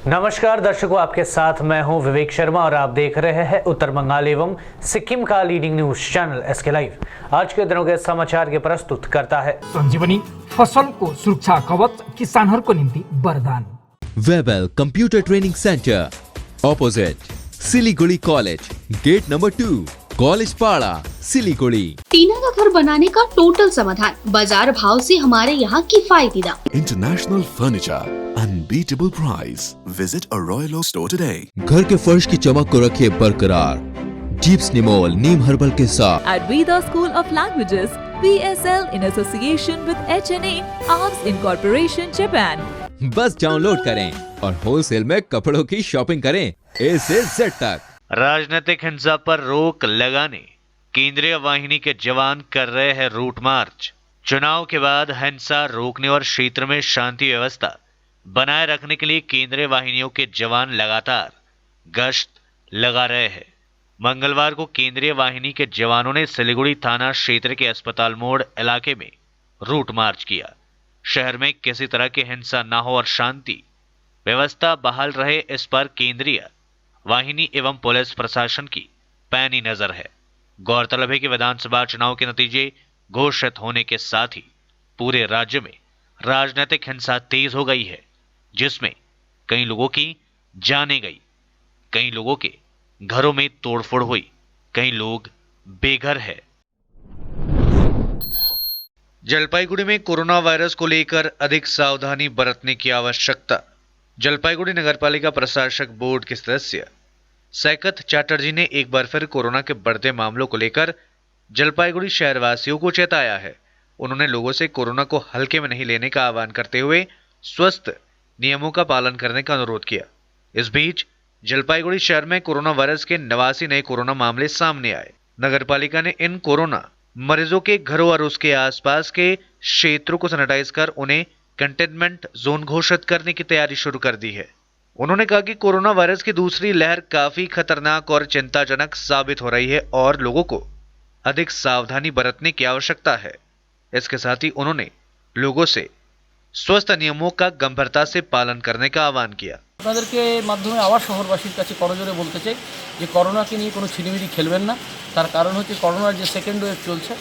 नमस्कार दर्शकों, आपके साथ मैं हूं विवेक शर्मा और आप देख रहे हैं उत्तर बंगाल एवं सिक्किम का leading news channel SK live. आज के दिनों के समाचार के प्रस्तुत करता है संजीवनी फसल को सुरक्षा कवच किसानहरूको निम्ति वरदान। Webel computer training centre opposite Siliguri college, gate number 2, college Para, Siliguri. टीना का घर बनाने का टोटल समाधान, बाजार भाव से हमारे यहाँ किफायती दाम। International furniture, unbeatable price. Visit a royal oak store today. घर के फर्श की चमक को रखिए बरकरार जीप्स निमोल नीम हर्बल के साथ। At Veda School of Languages, VSL in association with HNA, Arms Incorporation, Japan. बस डाउनलोड करें और होलसेल में कपड़ों की शॉपिंग करें A से Z तक। राजनीतिक हिंसा पर रोक लगाने केंद्रीय वाहिनी के जवान कर रहे हैं रूट मार्च। चुनाव के बाद हिंसा रोकने और क्षेत्र में शांति व्यवस्था बनाए रखने के लिए केंद्रीय वाहिनियों के जवान लगातार गश्त लगा रहे हैं। मंगलवार को केंद्रीय वाहिनी के जवानों ने सिलीगुड़ी थाना क्षेत्र के अस्पताल मोड़ इलाके में रूट मार्च किया। शहर में किसी तरह की हिंसा न हो और शांति व्यवस्था बहाल रहे, इस पर केंद्रीय वाहिनी एवं पुलिस प्रशासन की पैनी नजर है। गौरतलब है कि विधानसभा चुनाव के नतीजे घोषित होने के साथ ही पूरे राज्य में राजनीतिक हिंसा तेज हो गई है, जिसमें कई लोगों की जानें गई, कई लोगों के घरों में तोड़फोड़ हुई, कई लोग बेघर है। जलपाईगुड़ी में कोरोना वायरस को लेकर अधिक सावधानी बरतने की आवश्यकता। जलपाईगुड़ी नगरपालिका प्रशासक बोर्ड के सदस्य सैकत चैटर्जी ने एक बार फिर कोरोना के बढ़ते मामलों को लेकर जलपाईगुड़ी शहरवासियों को चेताया है। उन्होंने लोगों से कोरोना को हल्के में नहीं लेने का आह्वान करते हुए स्वस्थ नियमों का पालन करने का अनुरोध किया। इस बीच जलपाईगुड़ी शहर में कोरोना वायरस के 89 नए कोरोना मामले सामने आए। नगरपालिका ने इन कोरोना मरीजों के घरों और उसके आसपास के क्षेत्रों को सैनिटाइज कर उन्हें कंटेनमेंट जोन घोषित करने की तैयारी शुरू कर दी है। उन्होंने कहा कि कोरोना वायरस की दूसरी लहर काफी खतरनाक और चिंताजनक साबित हो रही है और लोगों को अधिक सावधानी बरतने की आवश्यकता है। इसके साथ ही उन्होंने लोगों से स्वस्थ नियमों का गंभीरता से पालन करने का आह्वान किया। আপনাদেরকে মাধ্যমে আবার শহরবাসীর কাছে করজোরে বলতে চাই যে করোনাকে নিয়ে কোনো ছিনিমিনি খেলবেন না। তার কারণ হচ্ছে করোনার যে সেকেন্ড ওয়েভ চলছে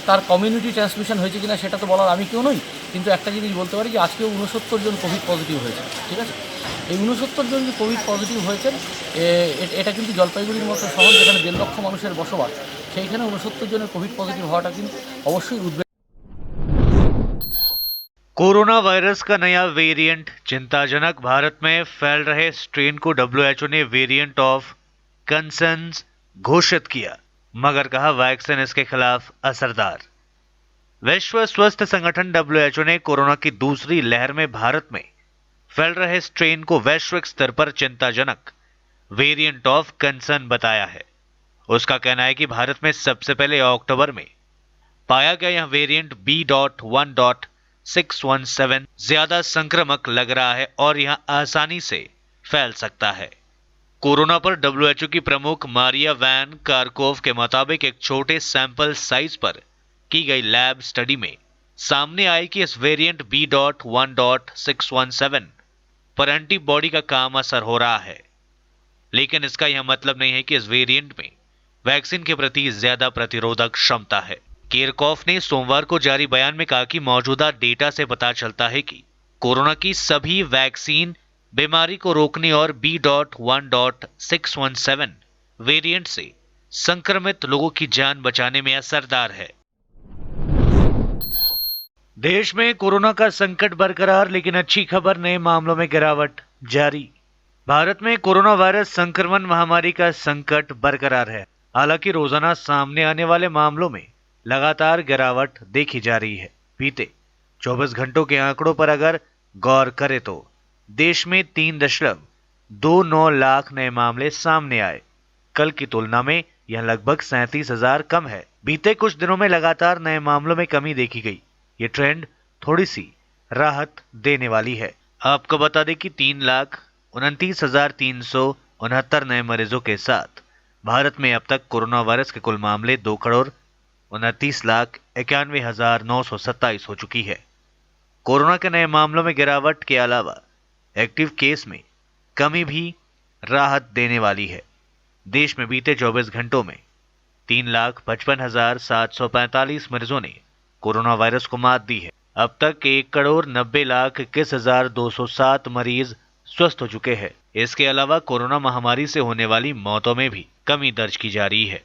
তার কমিউনিটি ট্রান্সমিশন হয়েছে কিনা সেটা তো বলার আমি কেউ নই, কিন্তু একটা জিনিস বলতে পারি যে আজকেও 69 জন কোভিড পজিটিভ হয়েছে। ঠিক আছে, এই 69 জন যে কোভিড পজিটিভ হয়েছেন এটা কিন্তু জলপাইগুড়ির মতো শহর যেখানে 1.5 লক্ষ মানুষের বসবাস, সেইখানে 69 জনের কোভিড পজিটিভ হওয়াটা কিন্তু অবশ্যই উদ্বেগ। कोरोना वायरस का नया वेरिएंट चिंताजनक। भारत में फैल रहे स्ट्रेन को डब्ल्यूएचओ ने वेरिएंट ऑफ कंसर्न घोषित किया, मगर कहा वैक्सीन इसके खिलाफ असरदार। विश्व स्वास्थ्य संगठन डब्ल्यूएचओ ने कोरोना की दूसरी लहर में भारत में फैल रहे स्ट्रेन को वैश्विक स्तर पर चिंताजनक वेरिएंट ऑफ कंसर्न बताया है। उसका कहना है कि भारत में सबसे पहले अक्टूबर में पाया गया यह वेरिएंट B.1.617 ज्यादा संक्रामक लग रहा है और यह आसानी से फैल सकता है। कोरोना पर डब्ल्यूएचओ की प्रमुख मारिया वैन कारकोव के मुताबिक एक छोटे सैंपल साइज पर की गई लैब स्टडी में सामने आई कि इस वेरिएंट B.1.617 पर एंटीबॉडी का काम असर हो रहा है, लेकिन इसका यह मतलब नहीं है कि इस वेरिएंट में वैक्सीन के प्रति ज्यादा प्रतिरोधक क्षमता है। केरकॉफ ने सोमवार को जारी बयान में कहा कि मौजूदा डेटा से पता चलता है कि कोरोना की सभी वैक्सीन बीमारी को रोकने और B.1.617 वेरिएंट से संक्रमित लोगों की जान बचाने में असरदार है। देश में कोरोना का संकट बरकरार, लेकिन अच्छी खबर, नए मामलों में गिरावट जारी। भारत में कोरोना वायरस संक्रमण महामारी का संकट बरकरार है। हालांकि रोजाना सामने आने वाले मामलों में लगातार गिरावट देखी जा रही है। बीते 24 घंटों के आंकड़ों पर अगर गौर करें तो देश में 3.29 लाख नए मामले सामने आए। कल की तुलना में यह लगभग 37,000 कम है। बीते कुछ दिनों में लगातार नए मामलों में कमी देखी गई। ये ट्रेंड थोड़ी सी राहत देने वाली है। आपको बता दें कि 3,29,369 नए मरीजों के साथ भारत में अब तक कोरोना वायरस के कुल मामले 2,29,91,927 हो चुकी है। कोरोना के नए मामलों में गिरावट के अलावा एक्टिव केस में कमी भी राहत देने वाली है। देश में बीते 24 घंटों में 3,55,745 मरीजों ने कोरोना वायरस को मात दी है। अब तक 1,90,21,207 मरीज स्वस्थ हो चुके हैं। इसके अलावा कोरोना महामारी से होने वाली मौतों में भी कमी दर्ज की जा रही है।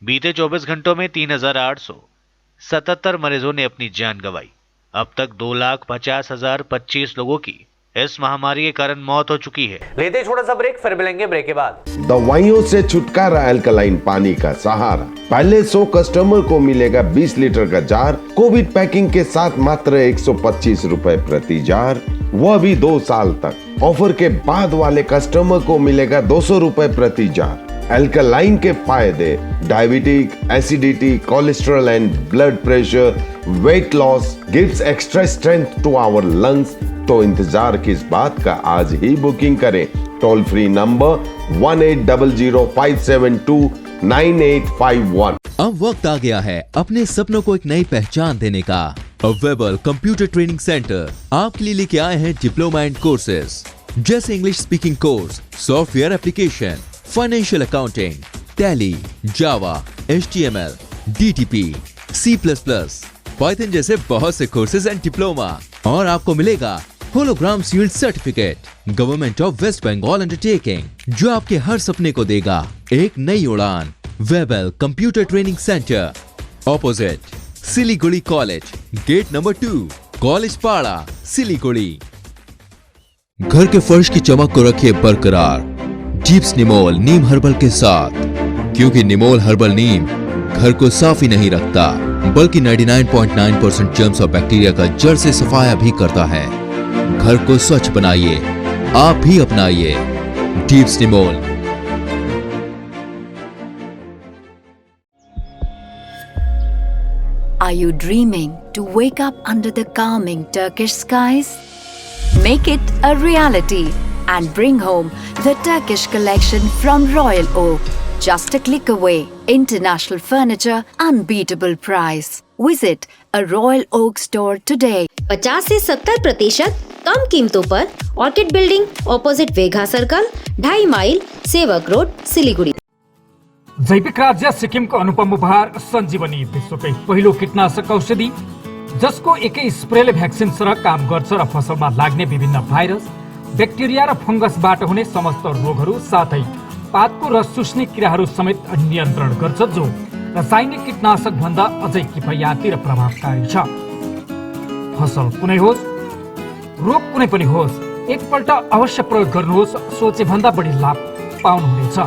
बीते 24 घंटों में 3,877 मरीजों ने अपनी जान गंवाई। अब तक 2,50,025 लोगों की इस महामारी के कारण मौत हो चुकी है। लेते हैं छोटा सा ब्रेक, फिर मिलेंगे ब्रेक के बाद। दवाइयों से छुटकारा, अल्कलाइन पानी का सहारा। पहले 100 कस्टमर को मिलेगा 20 लीटर का जार, कोविड पैकिंग के साथ मात्र 125 रुपए प्रति जार, वह भी 2 साल तक। ऑफर के बाद वाले कस्टमर को मिलेगा 200 रुपए प्रति जार। अल्कलाइन के फायदे: diabetic, acidity, cholesterol and blood pressure, weight loss, gives extra strength to our lungs. तो इंतजार किस बात का, आज ही बुकिंग करें। Toll free number 180057298851। अब वक्त आ गया है अपने सपनों को एक नई पहचान देने का। अवेलेबल कंप्यूटर ट्रेनिंग सेंटर आपके लिए लेके आए हैं डिप्लोमा एंड कोर्सेज जैसे English speaking course, software application, financial accounting, Tally, Java, HTML, DTP, C++, Python जैसे बहुत से कोर्सेज एंड डिप्लोमा। और आपको मिलेगा hologram sealed certificate government of West Bengal undertaking, जो आपके हर सपने को देगा एक नई उड़ान। Webel computer training centre, opposite Siliguri college, gate number 2, college Para, Siliguri. घर के फर्श की चमक को रखिए बरकरार जीप्स निमोल नीम हर्बल के साथ, क्योंकि निमोल हर्बल नीम घर को साफ ही नहीं रखता बल्कि 99.9% जर्म्स और बैक्टीरिया का जड़ से सफाया भी करता है। घर को स्वच्छ बनाइए, आप भी अपनाइए jeeps Nimol. Are you dreaming to wake up under the calming Turkish skies? Make it a reality and bring home the Turkish collection from Royal Oak. Just a click away. International furniture, unbeatable price. Visit a Royal Oak store today. 50 से 70% कम कीमतों पर orchid building, opposite Vega circle, 2.5 mile, Sevoke road, Siliguri. जैविक राज्य सिक्किमको अनुपम उपहार सञ्जीवनी, विश्वकै पहिलो कीटनाशक औषधि जसको एकै स्प्रेले भ्याक्सिन सरह काम गर्छ र फसलमा लाग्ने विभिन्न भाइरस, ब्याक्टेरिया र फंगसबाट हुने समस्त रोगहरू साथै पातको रस चुस्ने किराहरू समेत नियन्त्रण गर्छ, जो रासायनिक कीटनाशक भन्दा अझै किफायती र प्रभावकारी छ। फसल कुनै होस्, रोग कुनै पनि होस्, एकपल्ट अवश्य प्रयोग गर्नुहोस्, सोचे भन्दा बढी लाभ पाउनुहुनेछ।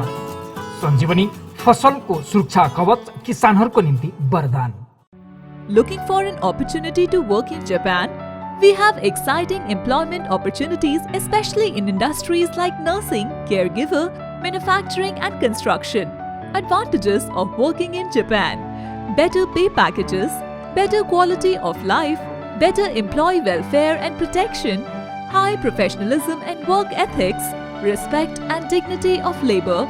सञ्जीवनी फसलको सुरक्षा कवच, किसानहरूको निम्ति वरदान। Looking for an opportunity to work in Japan? We have exciting employment opportunities, especially in industries like nursing, caregiver, manufacturing and construction. Advantages of working in Japan: better pay packages, better quality of life, better employee welfare and protection, high professionalism and work ethics, respect and dignity of labor,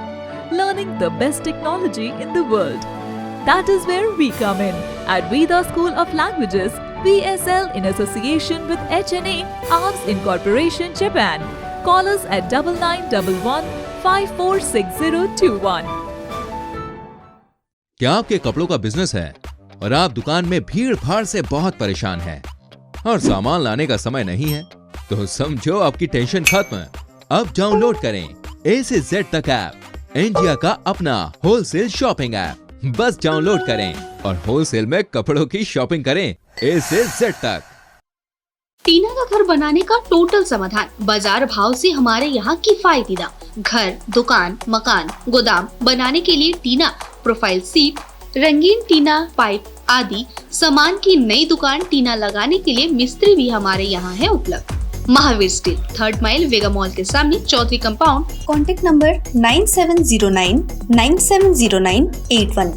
learning the best technology in the world. That is where we come in at Veda School of Languages, VSL, in association with HNA, ARMS Incorporation, Japan. Call us at 9911546021. क्या आपके कपड़ों का business है और आप दुकान में भीड़ भाड़ से बहुत परेशान हैं और सामान लाने का समय नहीं है? तो समझो आपकी टेंशन खत्म। अब डाउनलोड करें A से Z तक ऐप, इंडिया का अपना होलसेल शॉपिंग ऐप। बस डाउनलोड करें और होलसेल में कपड़ों की शॉपिंग करें A से Z तक। टीना का घर बनाने का टोटल समाधान, बाजार भाव से हमारे यहाँ किफायती दाम। घर, दुकान, मकान, गोदाम बनाने के लिए टीना, प्रोफाइल सीट, रंगीन टीना, पाइप आदि सामान की नई दुकान टीना लगाने के लिए मिस्त्री भी हमारे यहाँ है उपलब्ध। Mahavir steel, 3rd mile, Vega mall के सामने, Chowdhury compound. Contact number 9709970981।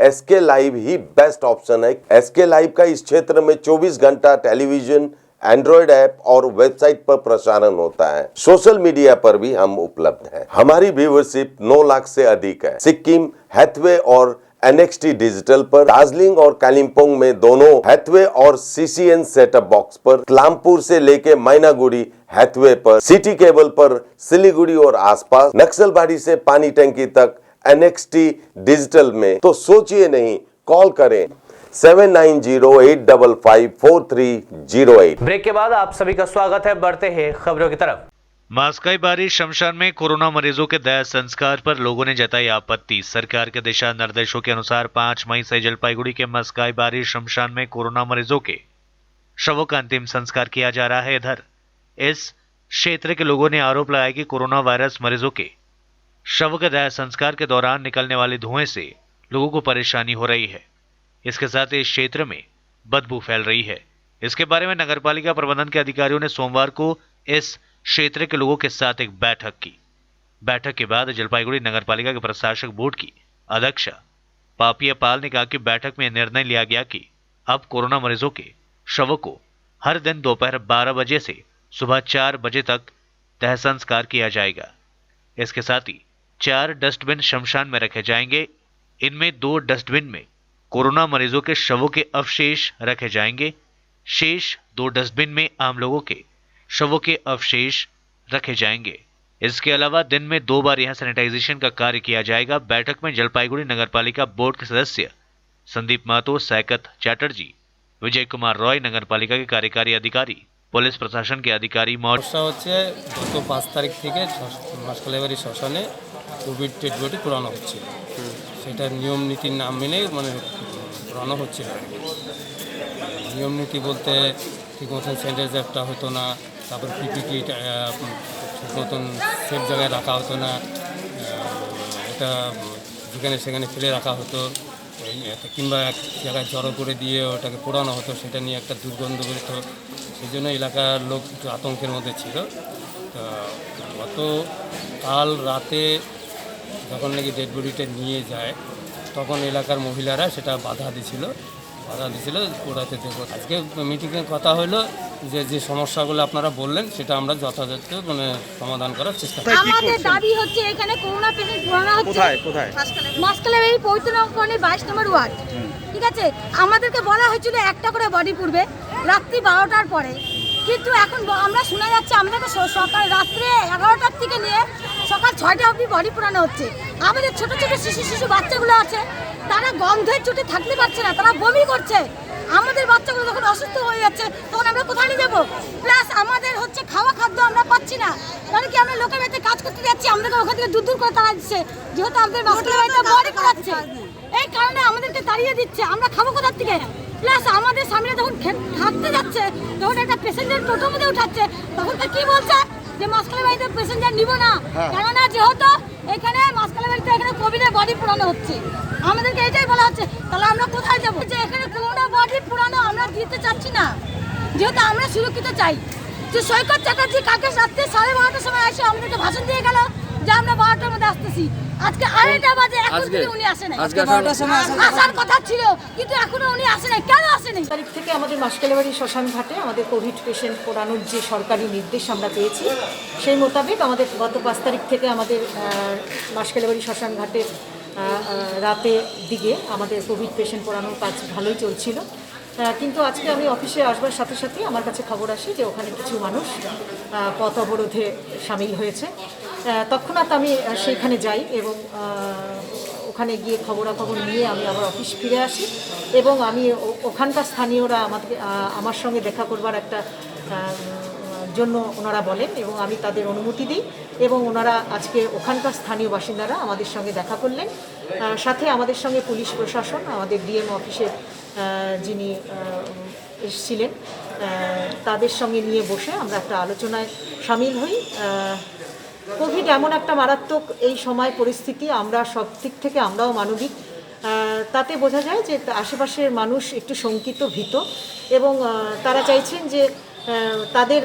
SK live ही बेस्ट ऑप्शन है। SK लाइव का इस क्षेत्र में 24 घंटा टेलीविजन, एंड्रॉइड ऐप और वेबसाइट पर प्रसारण होता है। सोशल मीडिया पर भी हम उपलब्ध हैं। हमारी व्यूवरशिप 9 लाख से अधिक है। सिक्किम, हैथवे और NXT डिजिटल पर, दार्जिलिंग और कालिम्पोंग में दोनों हैथवे और CCN सेटअप बॉक्स पर, क्लामपुर से लेके मैनागुड़ी हैथवे पर, सिटी केबल पर, सिलीगुड़ी और आसपास, नक्सलबाड़ी से पानी टंकी तक NXT डिजिटल में। तो सोचिए नहीं, कॉल करें 7908554308। ब्रेक के बाद आप सभी का स्वागत है। बढ़ते हैं खबरों की तरफ। मास्काई बारी शमशान में कोरोना मरीजों के दाह संस्कार पर लोगों ने जताई आपत्ति। सरकार के दिशा निर्देशों के अनुसार 5 मई से जलपाईगुड़ी के मास्काई बारी शमशान में कोरोना मरीजों के शवों का अंतिम संस्कार किया जा रहा है। इधर इस क्षेत्र के लोगों ने आरोप लगाया कि कोरोना वायरस मरीजों के शव के दाह संस्कार के दौरान निकलने वाले धुएं से लोगों को परेशानी हो रही है। इसके साथ इस क्षेत्र में बदबू फैल रही है। इसके बारे में नगरपालिका प्रबंधन के अधिकारियों ने सोमवार को इस क्षेत्र के लोगों के साथ एक बैठक की। बैठक के बाद जलपाईगुड़ी नगरपालिका के प्रशासक बोर्ड की अध्यक्ष पापिया पाल ने कहा कि बैठक में निर्णय लिया गया कि अब कोरोना मरीजों के शवों को हर दिन दोपहर 12 बजे से सुबह 4 बजे तक दाह संस्कार किया जाएगा। इसके साथ ही 4 डस्टबिन शमशान में रखे जाएंगे। इनमें 2 डस्टबिन में कोरोना मरीजों के शवों के अवशेष रखे जाएंगे। शेष 2 डस्टबिन में आम लोगों के शवों के अवशेष रखे जाएंगे। इसके अलावा दिन में 2 बार यहां सैनिटाइजेशन का कार्य किया जाएगा। बैठक में जलपाईगुड़ी नगरपालिका बोर्ड के सदस्य संदीप महतो, सैकत चैटर्जी, विजय कुमार रॉय, नगरपालिका के कार्यकारी अधिकारी, पुलिस प्रशासन के अधिकारी मौजूद। সমস্যা হচ্ছে গত 5 তারিখ থেকে মাসকালেবাড়ি শ্মশানে কোভিড ডেড বডি পুরানো হচ্ছে, সেটা নিয়ম নীতির নাম মেনে মানে পুরানো হচ্ছিল। নিয়ম নীতি বলতে ঠিক মতন স্যানিটাইজারটা হতো না, তারপর পিপিটি ঠিক মতন সেফ জায়গায় রাখা হতো না, এটা যেখানে সেখানে ফেলে রাখা হতো, কিংবা এক জায়গায় জড়ো করে দিয়ে ওটাকে পোড়ানো হতো, সেটা নিয়ে একটা দুর্গন্ধ বেরোতো। সেই জন্য এলাকার লোক একটু আতঙ্কের মধ্যে ছিল। তো গত কাল রাতে যখন নাকি ডেড বডিটা নিয়ে যায় তখন এলাকার মহিলারা সেটা বাধা দিছিল ওটাতে দেখো। আজকে মিটিংয়ে কথা হলো যে সমস্যাগুলো আপনারা বললেন সেটা আমরা যথাযথ মানে সমাধান করার চেষ্টা করি। আমাদের দাবি হচ্ছে এখানে করোনা পেশেন্ট পুরানো হচ্ছে। কোথায়? মাসকালেবাড়ি 22 নম্বর ওয়ার্ড। ঠিক আছে, আমাদেরকে বলা হয়েছিল একটা করে বডি পড়বে রাত্রি 12টার পরে, কিন্তু এখন আমরা শোনা যাচ্ছে আমাদেরকে সকাল রাত্রে 11টার থেকে নিয়ে সকাল 6টা অবধি বডি পুরানো হচ্ছে। আমাদের ছোট ছোট শিশু বাচ্চাগুলো আছে, তারা গন্ধের চোটে থাকতে পারছে না, তারা বমি করছে। আমাদের বাচ্চাগুলো যখন অসুস্থ হয়ে যাচ্ছে তখন আমরা কোথায় নিয়ে যাবো? প্লাস আমাদের হচ্ছে খাওয়া খাদ্য আমরা পাচ্ছি না, কারণ কি আমরা লোকের বাড়িতে কাজ করতে যাচ্ছি, আমাদেরকে ওখান থেকে দূর করে তাড়া দিচ্ছে, যেহেতু আমাদের মাসকালেবাড়িতে বডি পোড়াচ্ছে, এই কারণে আমাদেরকে তাড়িয়ে দিচ্ছে। আমরা খাবো কোথার থেকে? প্লাস আমাদের সামনে যখন থাকতে যাচ্ছে তখন একটা প্যাসেঞ্জার টোটোর মধ্যে উঠাচ্ছে, তখন তো কি বলছে যে মাসকালেবাড়িতে প্যাসেঞ্জার নিব না, কেননা যেহেতু এখানে মাসকালেবাড়িতে এখানে কোভিডের বডি পুরানো হচ্ছে। আমাদেরকে এটাই বলা হচ্ছে, তাহলে আমরা কোথায় যাবো? যে এখানে কোনোটা বডি পুরানো আমরা দিতে চাচ্ছি না, যেহেতু আমরা সুরক্ষিত চাই। যে সৈকত চ্যাটার্জি কালকে রাত্রে 12:30টার সময় এসে আমাদেরকে ভাষণ দিয়ে গেল যে আমরা 12টার মধ্যে আসতেছি। আজকে 2:30 বাজে, এখন কিন্তু উনি আসে নাই। আসার কথা ছিল, কিন্তু এখনো উনি আসে নাই। কেন আসে নাই? তারিখ থেকে আমাদের মাসকালেবাড়ি শ্মশান ঘাটে আমাদের কোভিড পেশেন্ট পোড়ানোর যে সরকারি নির্দেশ আমরা পেয়েছি, সেই মোতাবেক আমাদের গত 5 তারিখ থেকে আমাদের মাসকালেবাড়ি শ্মশান ঘাটে রাতে দিকে আমাদের কোভিড পেশেন্ট পোড়ানোর কাজ ভালোই চলছিল। কিন্তু আজকে আমি অফিসে আসবার সাথে সাথে আমার কাছে খবর আসে যে ওখানে কিছু মানুষ পথ অবরোধে সামিল হয়েছে। তৎক্ষণাৎ আমি সেইখানে যাই এবং ওখানে গিয়ে খবরাখবর নিয়ে আমি আবার অফিস ফিরে আসি এবং আমি ওখানকার স্থানীয়রা আমার সঙ্গে দেখা করবার একটা জন্য ওনারা বলেন এবং আমি তাদের অনুমতি দিই এবং ওনারা আজকে ওখানকার স্থানীয় বাসিন্দারা আমাদের সঙ্গে দেখা করলেন। সাথে আমাদের সঙ্গে পুলিশ প্রশাসন, আমাদের ডিএম অফিসের যিনি এসেছিলেন, তাদের সঙ্গে নিয়ে বসে আমরা একটা আলোচনায় সামিল হই। কোভিড এমন একটা মারাত্মক এই সময় পরিস্থিতি, আমরা সব দিক থেকে আমরাও মানবিক, তাতে বোঝা যায় যে আশেপাশের মানুষ একটু শঙ্কিত, ভীত এবং তারা চাইছেন যে তাদের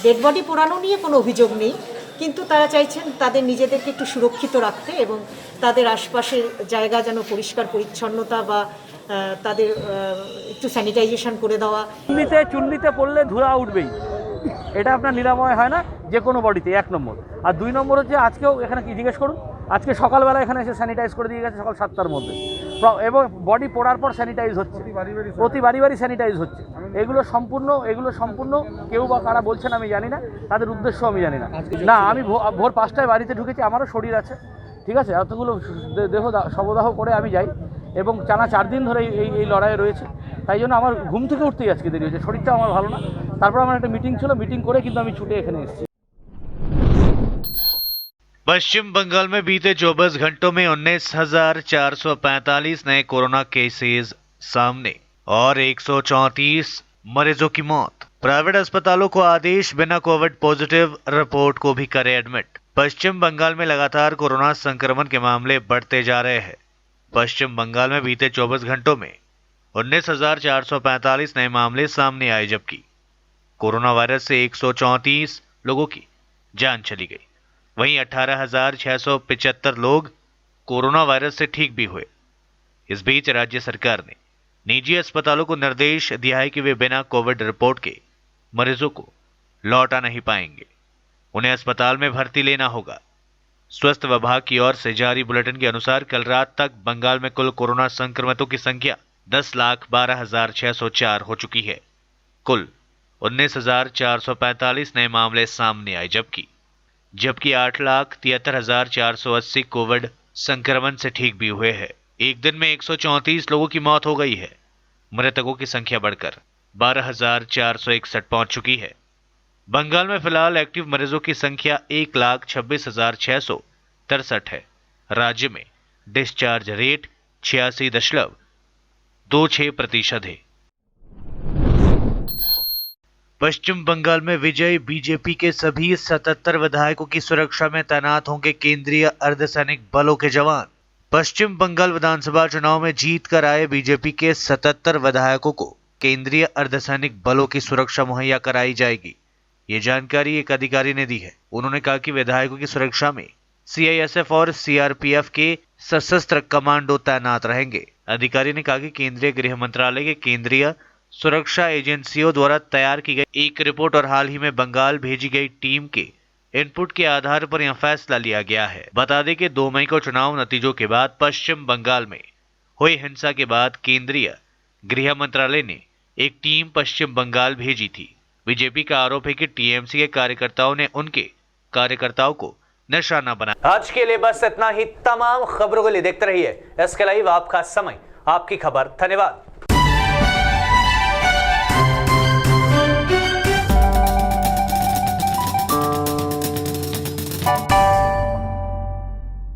ডেড বডি পোড়ানো নিয়ে কোনো অভিযোগ নেই, কিন্তু তারা চাইছেন তাদের নিজেদেরকে একটু সুরক্ষিত রাখতে এবং তাদের আশপাশের জায়গা যেন পরিষ্কার পরিচ্ছন্নতা বা তাদের একটু স্যানিটাইজেশন করে দেওয়া। চুন্নিতে পড়লে ধুলা উঠবেই, এটা আপনার নিরাময় হয় না যে কোনো বডিতে, 1 নম্বর। আর 2 নম্বর হচ্ছে আজকেও এখানে কি জিজ্ঞেস করুন, আজকে সকালবেলা এখানে এসে স্যানিটাইজ করে দিয়ে গেছে সকাল 7টার মধ্যে, এবং বডি পোড়ার পর স্যানিটাইজ হচ্ছে, প্রতি বাড়ি বাড়ি স্যানিটাইজ হচ্ছে। এগুলো সম্পূর্ণ কেউ বা কারা বলছেন আমি জানি না, তাদের উদ্দেশ্য আমি জানি না। না, আমি ভোর 5টায় বাড়িতে ঢুকেছি, আমারও শরীর আছে, ঠিক আছে, এতগুলো দেহ শবদাহ করে আমি যাই, এবং টানা 4 দিন ধরে এই লড়াইয়ে রয়েছে। তাই জন্য আমার ঘুম থেকে উঠতেই আজকে দেরি হয়েছে, শরীরটা আমার ভালো না। তারপর আমার একটা মিটিং ছিল, মিটিং করে কিন্তু আমি ছুটে এখানে এসেছি। पश्चिम बंगाल में बीते 24 घंटों में 19,445 नए कोरोना केसेस सामने और 134 मरीजों की मौत। प्राइवेट अस्पतालों को आदेश, बिना कोविड पॉजिटिव रिपोर्ट को भी करे एडमिट। पश्चिम बंगाल में लगातार कोरोना संक्रमण के मामले बढ़ते जा रहे हैं। पश्चिम बंगाल में बीते 24 घंटों में 19,445 नए मामले सामने आए, जबकि कोरोना वायरस से 134 लोगों की जान चली गई। वहीं 18,675 लोग कोरोना वायरस से ठीक भी हुए। इस बीच राज्य सरकार ने निजी अस्पतालों को निर्देश दिया है कि वे बिना कोविड रिपोर्ट के मरीजों को लौटा नहीं पाएंगे, उन्हें अस्पताल में भर्ती लेना होगा। स्वास्थ्य विभाग की ओर से जारी बुलेटिन के अनुसार कल रात तक बंगाल में कुल कोरोना संक्रमितों की संख्या 10,12,604 हो चुकी है। कुल 19,445 नए मामले सामने आए, जबकि 8,73,480 कोविड संक्रमण से ठीक भी हुए हैं। एक दिन में 134 लोगों की मौत हो गई है। मृतकों की संख्या बढ़कर 12,461 पहुंच चुकी है। बंगाल में फिलहाल एक्टिव मरीजों की संख्या 1,26,663 है। राज्य में डिस्चार्ज रेट 86.26% है। पश्चिम बंगाल में विजयी बीजेपी के सभी 77 विधायकों की सुरक्षा में तैनात होंगे केंद्रीय अर्धसैनिक बलों के जवान। पश्चिम बंगाल विधानसभा चुनाव में जीत कर आए बीजेपी के 77 विधायकों को केंद्रीय अर्धसैनिक बलों की सुरक्षा मुहैया कराई जाएगी। ये जानकारी एक अधिकारी ने दी है। उन्होंने कहा कि विधायकों की सुरक्षा में CISF और CRPF के सशस्त्र कमांडो तैनात रहेंगे। अधिकारी ने कहा कि केंद्रीय गृह मंत्रालय के केंद्रीय सुरक्षा एजेंसियों द्वारा तैयार की गई एक रिपोर्ट और हाल ही में बंगाल भेजी गई टीम के इनपुट के आधार पर यह फैसला लिया गया है। बता दें कि 2 मई को चुनाव नतीजों के बाद पश्चिम बंगाल में हुई हिंसा के बाद केंद्रीय गृह मंत्रालय ने एक टीम पश्चिम बंगाल भेजी थी। बीजेपी का आरोप है कि TMC के कार्यकर्ताओं ने उनके कार्यकर्ताओं को निशाना बनाया। आज के लिए बस इतना ही। तमाम खबरों के लिए देखते रहिए SK लाइव, आपका समय आपकी खबर। धन्यवाद।